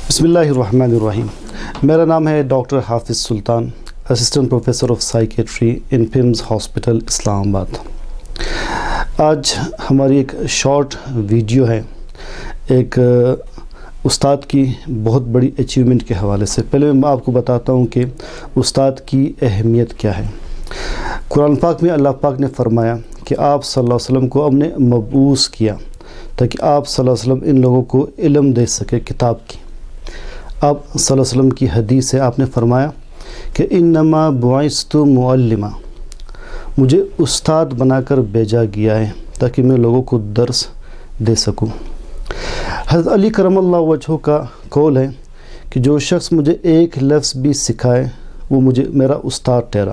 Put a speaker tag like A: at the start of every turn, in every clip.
A: بسم اللہ الرحمن الرحیم. میرا نام ہے doctor Hafiz Sultan, assistant professor of psychiatry in PIMS hospital Islamabad. آج ہماری ایک شارٹ ویڈیو ہے ایک استاد کی بہت بڑی اچیومنٹ کے حوالے سے. پہلے میں آپ کو بتاتا ہوں کہ استاد کی اہمیت کیا ہے. قرآن پاک میں اللہ پاک نے فرمایا کہ آپ صلی اللہ علیہ وسلم کو ہم نے مبعوث کیا تاکہ آپ صلی اللہ علیہ وسلم ان لوگوں کو علم دے سکے کتاب کی. آپ صلی اللہ علیہ وسلم کی حدیث سے آپ نے فرمایا کہ انما بعثت معلما, مجھے استاد بنا کر بھیجا گیا ہے تاکہ میں لوگوں کو درس دے سکوں. حضرت علی کرم اللہ وجہہ کا قول ہے کہ جو شخص مجھے ایک لفظ بھی سکھائے وہ مجھے میرا استاد ٹھہرا.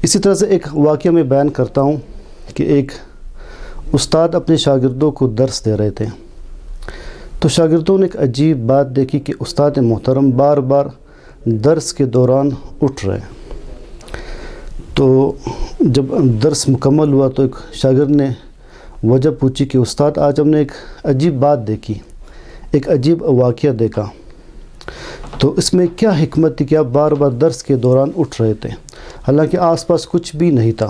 A: اسی طرح سے ایک واقعہ میں بیان کرتا ہوں کہ ایک استاد اپنے شاگردوں کو درس دے رہے تھے تو شاگردوں نے ایک عجیب بات دیکھی کہ استاد محترم بار بار درس کے دوران اٹھ رہے. تو جب درس مکمل ہوا تو ایک شاگرد نے وجہ پوچھی کہ استاد آج ہم نے ایک عجیب بات دیکھی, ایک عجیب واقعہ دیکھا, تو اس میں کیا حکمت تھی کہ آپ بار بار درس کے دوران اٹھ رہے تھے حالانکہ آس پاس کچھ بھی نہیں تھا.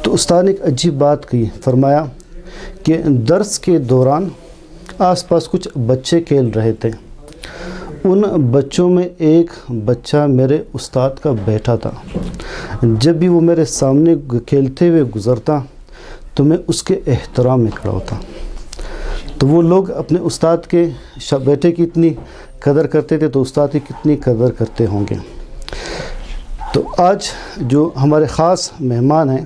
A: تو استاد نے ایک عجیب بات کی, فرمایا کہ درس کے دوران آس پاس کچھ بچے کھیل رہے تھے, ان بچوں میں ایک بچہ میرے استاد کا بیٹا تھا. جب بھی وہ میرے سامنے کھیلتے ہوئے گزرتا تو میں اس کے احترام میں کھڑا ہوتا. تو وہ لوگ اپنے استاد کے بیٹے کی اتنی قدر کرتے تھے تو استاد کی کتنی قدر کرتے ہوں گے. تو آج جو ہمارے خاص مہمان ہیں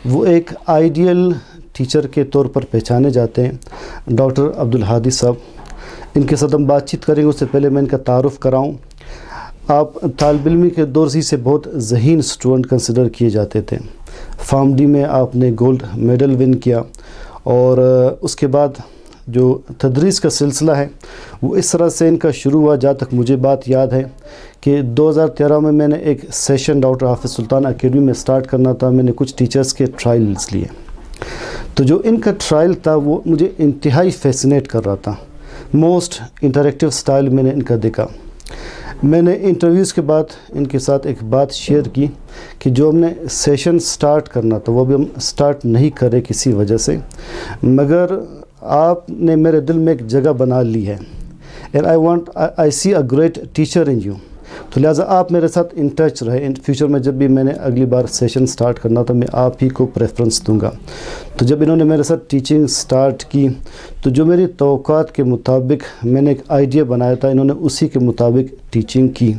A: وہ ایک آئیڈیل ٹیچر کے طور پر پہچانے جاتے ہیں, ڈاکٹر عبدالہادی صاحب. ان کے ساتھ ہم بات چیت کریں گے. اس سے پہلے میں ان کا تعارف کراؤں. آپ طالب علمی کے دور سے بہت ذہین اسٹوڈنٹ کنسیڈر کیے جاتے تھے. فارم ڈی میں آپ نے گولڈ میڈل ون کیا اور اس کے بعد جو تدریس کا سلسلہ ہے وہ اس طرح سے ان کا شروع ہوا. جہاں تک مجھے بات یاد ہے کہ 2013 میں نے ایک سیشن ڈاکٹر حافظ سلطان اکیڈمی میں سٹارٹ کرنا تھا. میں نے کچھ ٹیچرز کے ٹرائلز لیے تو جو ان کا ٹرائل تھا وہ مجھے انتہائی فیسینیٹ کر رہا تھا. موسٹ انٹریکٹیو سٹائل میں نے ان کا دیکھا. میں نے انٹرویوز کے بعد ان کے ساتھ ایک بات شیئر کی کہ جو ہم نے سیشن سٹارٹ کرنا تھا وہ بھی ہم سٹارٹ نہیں کرے کسی وجہ سے, مگر آپ نے میرے دل میں ایک جگہ بنا لی ہے. And I see a great teacher in you. تو لہٰذا آپ میرے ساتھ ان ٹچ رہے. ان فیوچر میں جب بھی میں نے اگلی بار سیشن سٹارٹ کرنا تھا میں آپ ہی کو پریفرنس دوں گا. تو جب انہوں نے میرے ساتھ ٹیچنگ سٹارٹ کی تو جو میری توقعات کے مطابق میں نے ایک آئیڈیا بنایا تھا انہوں نے اسی کے مطابق ٹیچنگ کی.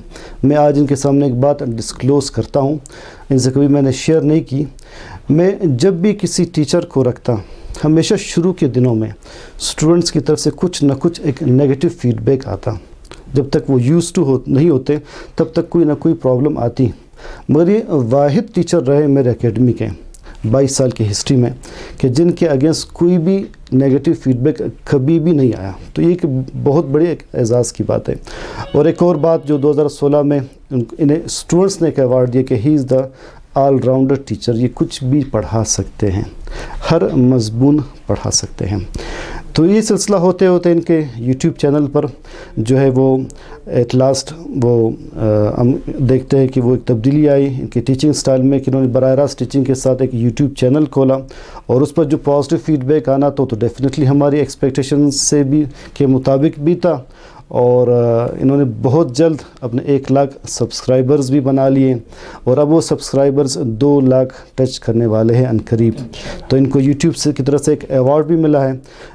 A: میں آج ان کے سامنے ایک بات ڈسکلوز کرتا ہوں, ان سے کبھی میں نے شیئر نہیں کی. میں جب بھی کسی ٹیچر کو رکھتا ہمیشہ شروع کے دنوں میں اسٹوڈنٹس کی طرف سے کچھ نہ کچھ ایک نیگیٹو فیڈ بیک آتا. جب تک وہ یوز ٹو نہیں ہوتے تب تک کوئی نہ کوئی پرابلم آتی. مگر یہ واحد ٹیچر رہے میرے اکیڈمی کے 22 سال کی ہسٹری میں کہ جن کے اگینسٹ کوئی بھی نیگیٹو فیڈ بیک کبھی بھی نہیں آیا. تو یہ ایک بہت بڑی ایک اعزاز کی بات ہے. اور ایک اور بات جو 2016 میں انہیں اسٹوڈنٹس نے ایک ایوارڈ دیا کہ ہی از دا آل راؤنڈر ٹیچر. یہ کچھ بھی پڑھا سکتے ہیں, ہر مضمون پڑھا سکتے ہیں. تو یہ سلسلہ ہوتے ہوتے ان کے یوٹیوب چینل پر جو ہے وہ ایٹ لاسٹ وہ ہم دیکھتے ہیں کہ وہ ایک تبدیلی آئی ان کی ٹیچنگ سٹائل میں کہ انہوں نے براہ راست ٹیچنگ کے ساتھ ایک یوٹیوب چینل کھولا اور اس پر جو پازیٹیو فیڈ بیک آنا تو ڈیفینیٹلی ہماری ایکسپیکٹیشن سے بھی کے مطابق بھی تھا. اور انہوں نے بہت جلد اپنے 1 لاکھ سبسکرائبرز بھی بنا لیے اور اب وہ سبسکرائبرز 2 لاکھ ٹچ کرنے والے ہیں عنقریب. تو ان کو یوٹیوب سے کی طرف سے ایک ایوارڈ بھی ملا ہے.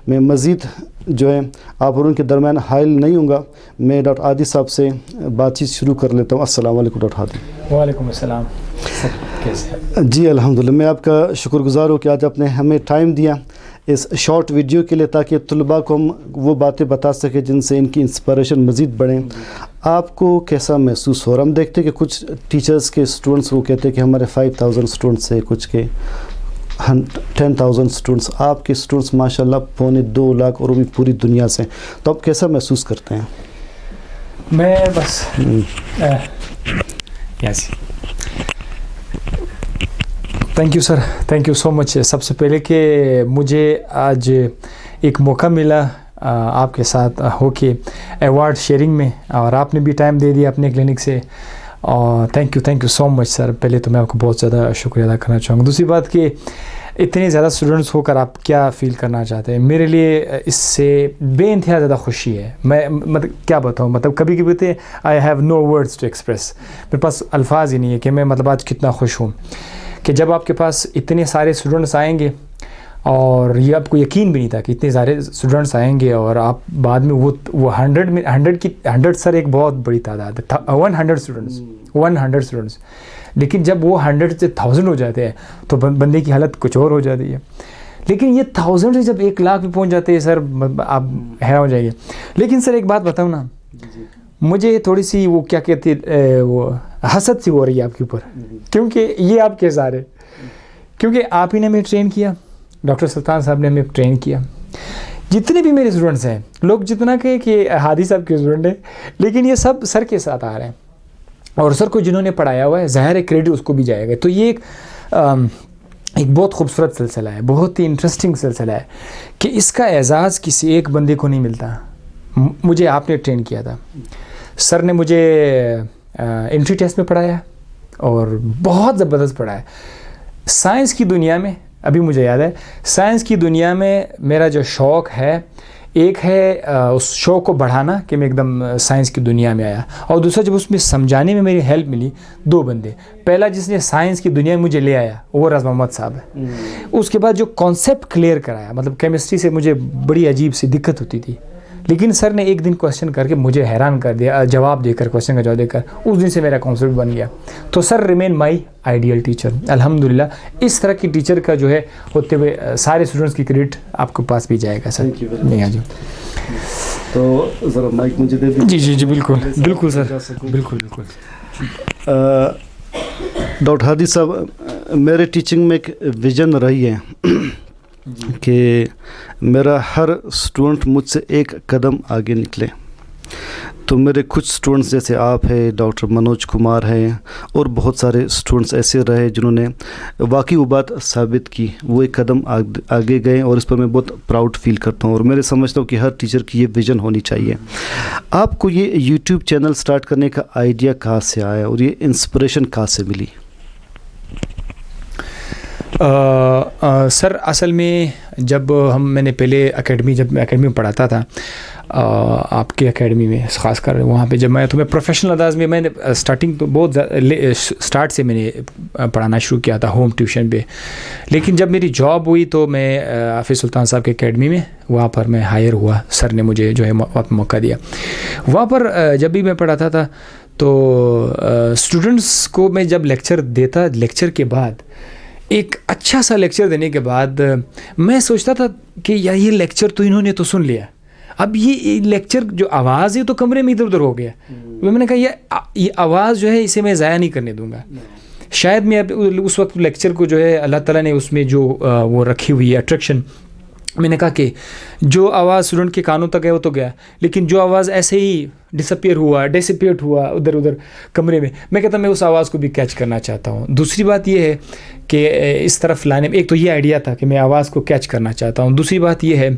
A: میں مزید جو ہے آپ اور ان کے درمیان حائل نہیں ہوں گا. میں ڈاکٹر عادی صاحب سے بات چیت شروع کر لیتا ہوں. السلام علیکم ڈاکٹر عادی.
B: وعلیکم السلام. کیسے؟
A: جی الحمدللہ. میں آپ کا شکر گزار ہوں کہ آج آپ نے ہمیں ٹائم دیا اس شارٹ ویڈیو کے لیے تاکہ طلباء کو ہم وہ باتیں بتا سکیں جن سے ان کی انسپریشن مزید بڑھیں. آپ کو کیسا محسوس ہو رہا؟ ہم دیکھتے ہیں کہ کچھ ٹیچرز کے اسٹوڈنٹس وہ کہتے ہیں کہ ہمارے 5000 اسٹوڈنٹس سے کچھ کے 10,000 اسٹوڈنٹس. آپ کے اسٹوڈنٹس ماشاء اللہ 2.25 لاکھ اور وہ بھی پوری دنیا سے. تو آپ کیسا محسوس کرتے ہیں؟
B: میں بس thank you sir, thank you so much. سب سے پہلے کہ مجھے آج ایک موقع ملا آپ کے ساتھ ہو کے ایوارڈ شیئرنگ میں, اور آپ نے بھی ٹائم دے دیا اپنے کلینک سے, اور تھینک یو سو مچ سر. پہلے تو میں آپ کو بہت زیادہ شکریہ ادا کرنا چاہوں گا. دوسری بات کہ اتنے زیادہ اسٹوڈنٹس ہو کر آپ کیا فیل کرنا چاہتے ہیں؟ میرے لیے اس سے بے انتہا زیادہ خوشی ہے. میں مطلب کیا بتاؤں, مطلب کبھی کبھی تو I have no words to express, میرے پاس الفاظ ہی نہیں ہے کہ میں مطلب آج کتنا خوش ہوں کہ جب آپ کے پاس اتنے سارے اسٹوڈنٹس آئیں گے, اور یہ آپ کو یقین بھی نہیں تھا کہ اتنے سارے اسٹوڈنٹس آئیں گے, اور آپ بعد میں وہ 100 سر ایک بہت بڑی تعداد ہے, 100 اسٹوڈنٹس, لیکن جب وہ 100 سے 1000 ہو جاتے ہیں تو بندے کی حالت کچھ اور ہو جاتی ہے. لیکن یہ 1000 سے جب 1 لاکھ میں پہنچ جاتے ہیں سر, آپ حیران ہو جائیے. لیکن سر ایک بات بتاؤں نا, مجھے تھوڑی سی وہ کیا کہتے وہ حسد سی ہو رہی ہے آپ کے اوپر, کیونکہ یہ آپ کے سارے, کیونکہ آپ ہی نے ہمیں ٹرین کیا, ڈاکٹر سلطان صاحب نے ہمیں ٹرین کیا. جتنے بھی میرے اسٹوڈنٹس ہیں, لوگ جتنا کہ ہادی صاحب کے اسٹوڈنٹ ہیں, لیکن یہ سب سر کے ساتھ آ رہے ہیں, اور سر کو جنہوں نے پڑھایا ہوا ہے ظاہر ہے کریڈٹ اس کو بھی جائے گا. تو یہ ایک بہت خوبصورت سلسلہ ہے, بہت ہی انٹرسٹنگ سلسلہ ہے کہ اس کا اعزاز کسی ایک بندے کو نہیں ملتا. مجھے آپ نے ٹرین کیا تھا, سر نے مجھے انٹری ٹیسٹ میں پڑھایا اور بہت زبردست پڑھایا. سائنس کی دنیا میں, ابھی مجھے یاد ہے, سائنس کی دنیا میں میرا جو شوق ہے, ایک ہے اس شوق کو بڑھانا کہ میں ایک دم سائنس کی دنیا میں آیا, اور دوسرا جب اس میں سمجھانے میں میری ہیلپ ملی 2 بندے. پہلا جس نے سائنس کی دنیا میں مجھے لے آیا وہ راز محمد صاحب ہے. اس کے بعد جو کانسیپٹ کلیئر کرایا, مطلب کیمسٹری سے مجھے بڑی عجیب سی دقت ہوتی تھی, لیکن سر نے ایک دن کویشچن کر کے مجھے حیران کر دیا, جواب دے کر, کویشچن کا جواب دے کر, اس دن سے میرا کانسیپٹ بن گیا. تو سر ریمین مائی آئیڈیل ٹیچر. الحمدللہ اس طرح کی ٹیچر کا جو ہے ہوتے ہوئے سارے اسٹوڈنٹس کی کریڈٹ آپ کے پاس بھی جائے گا سر. نہیں, ہاں جی,
A: تو ذرا مائک مجھے دے دیں.
B: جی بالکل سر, بالکل.
A: ڈاکٹر ہادی صاحب, میرے ٹیچنگ میں ایک ویژن رہی ہے کہ میرا ہر اسٹوڈنٹ مجھ سے ایک قدم آگے نکلے. تو میرے کچھ اسٹوڈنٹس جیسے آپ ہیں, ڈاکٹر منوج کمار ہیں, اور بہت سارے اسٹوڈنٹس ایسے رہے جنہوں نے واقعی وہ بات ثابت کی, وہ ایک قدم آگے گئے, اور اس پر میں بہت پراؤڈ فیل کرتا ہوں. اور میں سمجھتا ہوں کہ ہر ٹیچر کی یہ ویژن ہونی چاہیے. آپ کو یہ یوٹیوب چینل سٹارٹ کرنے کا آئیڈیا کہاں سے آیا, اور یہ انسپریشن کہاں سے ملی؟
B: سر اصل میں جب میں نے پہلے جب میں اکیڈمی میں پڑھاتا تھا, آپ کی اکیڈمی میں خاص کر وہاں پہ جب میں پروفیشنل انداز میں نے اسٹارٹنگ تو بہت اسٹارٹ سے میں نے پڑھانا شروع کیا تھا ہوم ٹیوشن پہ. لیکن جب میری جاب ہوئی تو میں حافظ سلطان صاحب کی اکیڈمی میں وہاں پر میں ہائر ہوا. سر نے مجھے جو ہے موقع دیا. وہاں پر جب بھی میں پڑھاتا تھا تو اسٹوڈنٹس کو میں جب لیکچر دیتا, لیکچر کے بعد ایک اچھا سا لیکچر دینے کے بعد میں سوچتا تھا کہ یار یہ لیکچر تو انہوں نے تو سن لیا, اب یہ لیکچر جو آواز ہے تو کمرے میں ادھر ادھر ہو گیا. میں نے کہا یہ آواز جو ہے اسے میں ضائع نہیں کرنے دوں گا. شاید میں اس وقت لیکچر کو جو ہے اللہ تعالیٰ نے اس میں جو وہ رکھی ہوئی ہے اٹریکشن, میں نے کہا کہ جو آواز اسٹوڈنٹ کے کانوں تک ہے وہ تو گیا, لیکن جو آواز ایسے ہی ڈسپیئرڈ ہوا ادھر کمرے میں کہتا میں اس آواز کو بھی کیچ کرنا چاہتا ہوں. دوسری بات یہ ہے کہ اس طرف لانے میں ایک تو یہ آئیڈیا تھا کہ میں آواز کو کیچ کرنا چاہتا ہوں. دوسری بات یہ ہے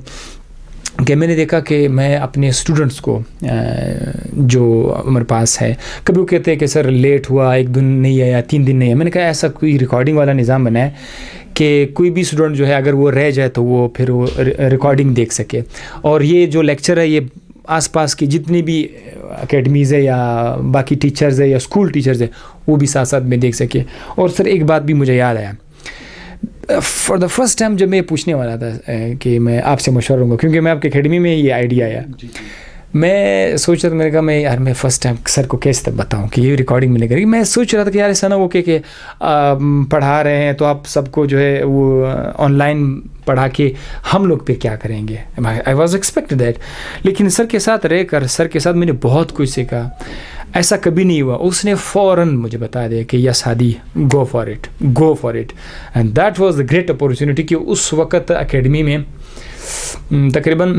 B: کہ میں نے دیکھا کہ میں اپنے اسٹوڈنٹس کو جو ہمارے پاس ہے, کبھی وہ کہتے ہیں کہ سر لیٹ ہوا, 1 دن نہیں آیا, 3 دن نہیں آیا. میں نے کہا ایسا کوئی ریکارڈنگ والا نظام بنا ہے کہ کوئی بھی اسٹوڈنٹ جو ہے اگر وہ رہ جائے تو وہ پھر وہ ریکارڈنگ دیکھ سکے, اور یہ جو لیکچر ہے یہ آس پاس کی جتنی بھی اکیڈمیز ہے یا باقی ٹیچرز ہے یا اسکول ٹیچرز ہے وہ بھی ساتھ ساتھ میں دیکھ سکے. اور سر ایک بات بھی مجھے یاد آیا, فار دا فرسٹ ٹائم جب میں پوچھنے والا تھا کہ میں آپ سے مشورہ لوں گا, کیونکہ میں آپ کی اکیڈمی میں یہ آئیڈیا آیا, میں سوچ رہا تھا, میں نے کہا میں فرسٹ ٹائم سر کو کیسے بتاؤں کہ یہ ریکارڈنگ ملے گی. میں سوچ رہا تھا کہ یار ایسا نہ ہو کہ پڑھا رہے ہیں تو آپ سب کو جو ہے وہ آن لائن پڑھا کے ہم لوگ پہ کیا کریں گے. I was expect that. لیکن سر کے ساتھ رہ کر سر کے ساتھ میں نے بہت کچھ سیکھا. ایسا کبھی نہیں ہوا, اس نے فوراً مجھے بتا دیا کہ yes Hadi go for it and that was the great opportunity. کہ اس وقت اکیڈمی میں تقریباً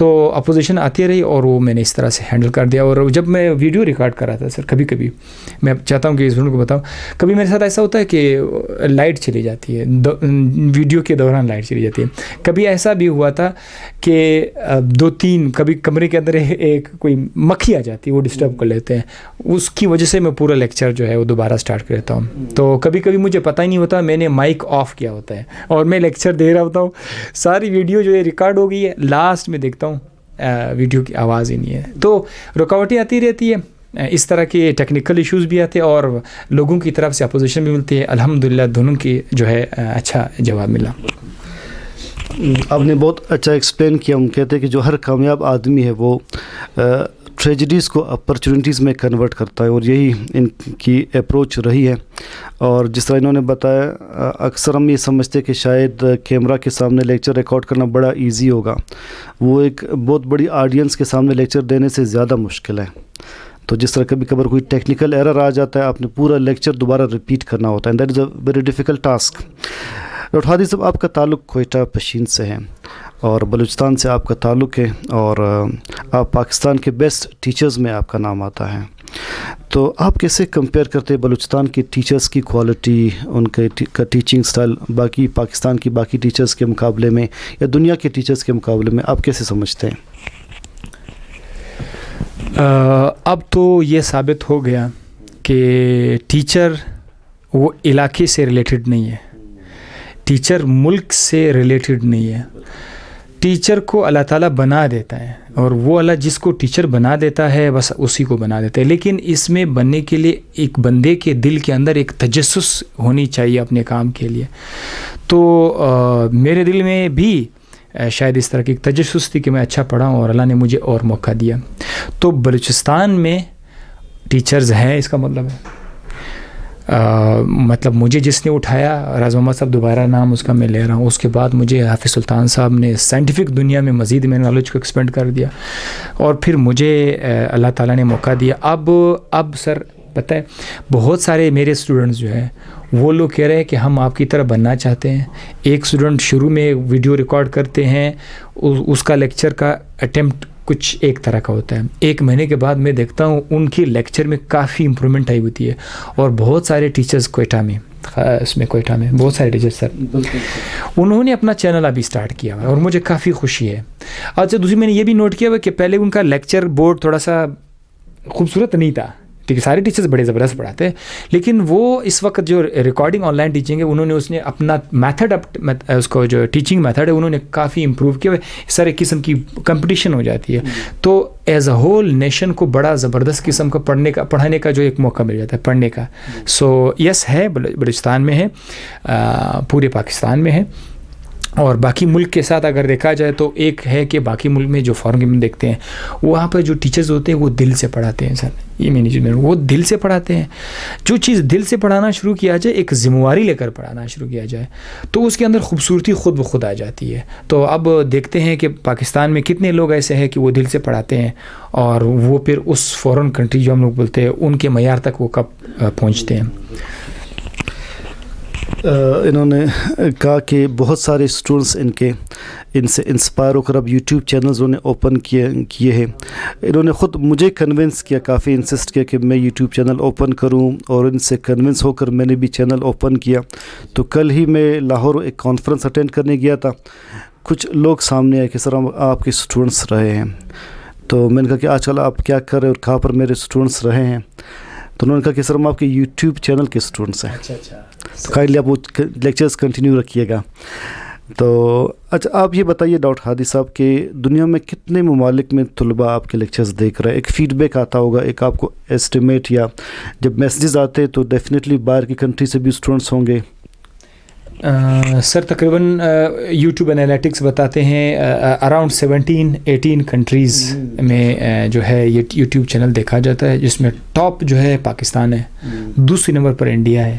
B: تو اپوزیشن آتی رہی اور وہ میں نے اس طرح سے ہینڈل کر دیا. اور جب میں ویڈیو ریکارڈ کر رہا تھا سر, کبھی کبھی میں چاہتا ہوں کہ اسٹوڈنٹ کو بتاؤں, کبھی میرے ساتھ ایسا ہوتا ہے کہ لائٹ چلی جاتی ہے, ویڈیو کے دوران لائٹ چلی جاتی ہے. کبھی ایسا بھی ہوا تھا کہ 2-3 کبھی کمرے کے اندر ایک کوئی مکھی آ جاتی ہے, وہ ڈسٹرب کر لیتے ہیں, اس کی وجہ سے میں پورا لیکچر جو ہے وہ دوبارہ سٹارٹ کر دیتا ہوں. تو کبھی کبھی مجھے پتہ ہی نہیں ہوتا, میں نے مائک آف کیا ہوتا ہے اور میں لیکچر دے رہا ہوتا ہوں, ساری ویڈیو جو ہے ریکارڈ ہو گئی ہے, لاسٹ میں دیکھتا ہوں ویڈیو کی آواز ہی نہیں ہے. تو رکاوٹیں آتی رہتی ہے, اس طرح کے ٹیکنیکل ایشوز بھی آتے ہیں اور لوگوں کی طرف سے اپوزیشن بھی ملتی ہے. الحمدللہ دونوں کی جو ہے اچھا جواب ملا.
A: آپ نے بہت اچھا ایکسپلین کیا. ہم کہتے ہیں کہ جو ہر کامیاب آدمی ہے وہ ٹریجڈیز کو اپرچونیٹیز میں کنورٹ کرتا ہے, اور یہی ان کی اپروچ رہی ہے. اور جس طرح انہوں نے بتایا, اکثر ہم یہ سمجھتے ہیں کہ شاید کیمرہ کے سامنے لیکچر ریکارڈ کرنا بڑا ایزی ہوگا, وہ ایک بہت بڑی آڈینس کے سامنے لیکچر دینے سے زیادہ مشکل ہے. تو جس طرح کبھی کبھار کوئی ٹیکنیکل ایرر آ جاتا ہے, آپ نے پورا لیکچر دوبارہ ریپیٹ کرنا ہوتا ہے, that is a very difficult task. Doctor Hadi sahib, آپ کا تعلق کوئٹہ پشین سے ہے اور بلوچستان سے آپ کا تعلق ہے, اور آپ پاکستان کے بیسٹ ٹیچرز میں آپ کا نام آتا ہے. تو آپ کیسے کمپیئر کرتے ہیں بلوچستان کی ٹیچرز کی کوالٹی, ان کے ٹیچنگ سٹائل باقی پاکستان کی باقی ٹیچرز کے مقابلے میں یا دنیا کے ٹیچرز کے مقابلے میں, آپ کیسے سمجھتے ہیں؟
B: اب تو یہ ثابت ہو گیا کہ ٹیچر وہ علاقے سے ریلیٹڈ نہیں ہے, ٹیچر ملک سے ریلیٹڈ نہیں ہے. ٹیچر کو اللہ تعالیٰ بنا دیتا ہے, اور وہ اللہ جس کو ٹیچر بنا دیتا ہے بس اسی کو بنا دیتا ہے. لیکن اس میں بننے کے لیے ایک بندے کے دل کے اندر ایک تجسس ہونی چاہیے اپنے کام کے لیے. تو میرے دل میں بھی شاید اس طرح کی ایک تجسس تھی کہ میں اچھا پڑھا ہوں اور اللہ نے مجھے اور موقع دیا. تو بلوچستان میں ٹیچرز ہیں, اس کا مطلب ہے مطلب مجھے جس نے اٹھایا, راز محمد صاحب دوبارہ نام اس کا میں لے رہا ہوں, اس کے بعد مجھے حافظ سلطان صاحب نے سائنٹیفک دنیا میں مزید میرے نالج کو ایکسپینڈ کر دیا, اور پھر مجھے اللہ تعالیٰ نے موقع دیا. اب سر پتہ ہے بہت سارے میرے اسٹوڈنٹس جو ہیں وہ لوگ کہہ رہے ہیں کہ ہم آپ کی طرح بننا چاہتے ہیں. ایک اسٹوڈنٹ شروع میں ویڈیو ریکارڈ کرتے ہیں, اس کا لیکچر کا اٹیمپٹ کچھ ایک طرح کا ہوتا ہے, 1 مہینے کے بعد میں دیکھتا ہوں ان کی لیکچر میں کافی امپرومنٹ آئی ہوتی ہے. اور بہت سارے ٹیچرز کوئٹہ میں بہت سارے ٹیچرز سر انہوں نے اپنا چینل ابھی سٹارٹ کیا ہوا ہے, اور مجھے کافی خوشی ہے. اچھا دوسری میں نے یہ بھی نوٹ کیا ہوا کہ پہلے ان کا لیکچر بورڈ تھوڑا سا خوبصورت نہیں تھا, ٹھیک ہے, سارے ٹیچرز بڑے زبردست پڑھاتے ہیں, لیکن وہ اس وقت جو ریکارڈنگ آن لائن ٹیچنگ ہے اس نے اپنا میتھڈ اس کو جو ٹیچنگ میتھڈ ہے انہوں نے کافی امپروو کیا. اس طرح قسم کی کمپٹیشن ہو جاتی ہے, تو ایز اے ہول نیشن کو بڑا زبردست قسم کا پڑھانے کا جو ایک موقع مل جاتا ہے پڑھنے کا. سو یس ہے, بلوچستان میں ہے, پورے پاکستان میں ہے. اور باقی ملک کے ساتھ اگر دیکھا جائے تو ایک ہے کہ باقی ملک میں جو فارن میں دیکھتے ہیں وہاں پر جو ٹیچرز ہوتے ہیں وہ دل سے پڑھاتے ہیں. سر یہ مینجمنٹ وہ دل سے پڑھاتے ہیں. جو چیز دل سے پڑھانا شروع کیا جائے, ایک ذمہ داری لے کر پڑھانا شروع کیا جائے, تو اس کے اندر خوبصورتی خود بخود آ جاتی ہے. تو اب دیکھتے ہیں کہ پاکستان میں کتنے لوگ ایسے ہیں کہ وہ دل سے پڑھاتے ہیں, اور وہ پھر اس فورن کنٹری جو ہم لوگ بولتے ہیں ان کے معیار تک وہ کب پہنچتے ہیں.
A: انہوں نے کہا کہ بہت سارے اسٹوڈنٹس ان سے انسپائر ہو کر اب یوٹیوب چینلز انہوں نے اوپن کیے ہیں. انہوں نے خود مجھے کنونس کیا, کافی انسسٹ کیا کہ میں یوٹیوب چینل اوپن کروں, اور ان سے کنونس ہو کر میں نے بھی چینل اوپن کیا. تو کل ہی میں لاہور ایک کانفرنس اٹینڈ کرنے گیا تھا. کچھ لوگ سامنے آئے کہ سر ہم آپ کے اسٹوڈنٹس رہے ہیں. تو میں نے کہا کہ آج کل آپ کیا کر رہے ہیں اور کہاں پر میرے اسٹوڈنٹس رہے ہیں. تو انہوں نے کہا کہ سر ہم آپ کے یوٹیوب چینل کے اسٹوڈنٹس ہیں. تو کائنڈلی آپ وہ لیکچرز کنٹینیو رکھیے گا. تو اچھا آپ یہ بتائیے ڈاکٹر ہادی صاحب کہ دنیا میں کتنے ممالک میں طلباء آپ کے لیکچرز دیکھ رہے ہیں؟ ایک فیڈ بیک آتا ہوگا, ایک آپ کو ایسٹیمیٹ, یا جب میسیجز آتے تو ڈیفینیٹلی باہر کی کنٹری سے بھی اسٹوڈنٹس ہوں گے.
B: سر تقریباً یوٹیوب انالیٹکس بتاتے ہیں اراؤنڈ 17-18 کنٹریز میں جو ہے یہ یوٹیوب چینل دیکھا جاتا ہے, جس میں ٹاپ جو ہے پاکستان ہے, دوسری نمبر پر انڈیا ہے,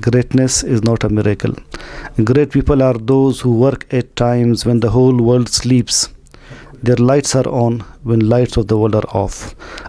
A: greatness is not a miracle. Great people are those who work at times when the whole world sleeps. Their lights are on when lights of the world are off.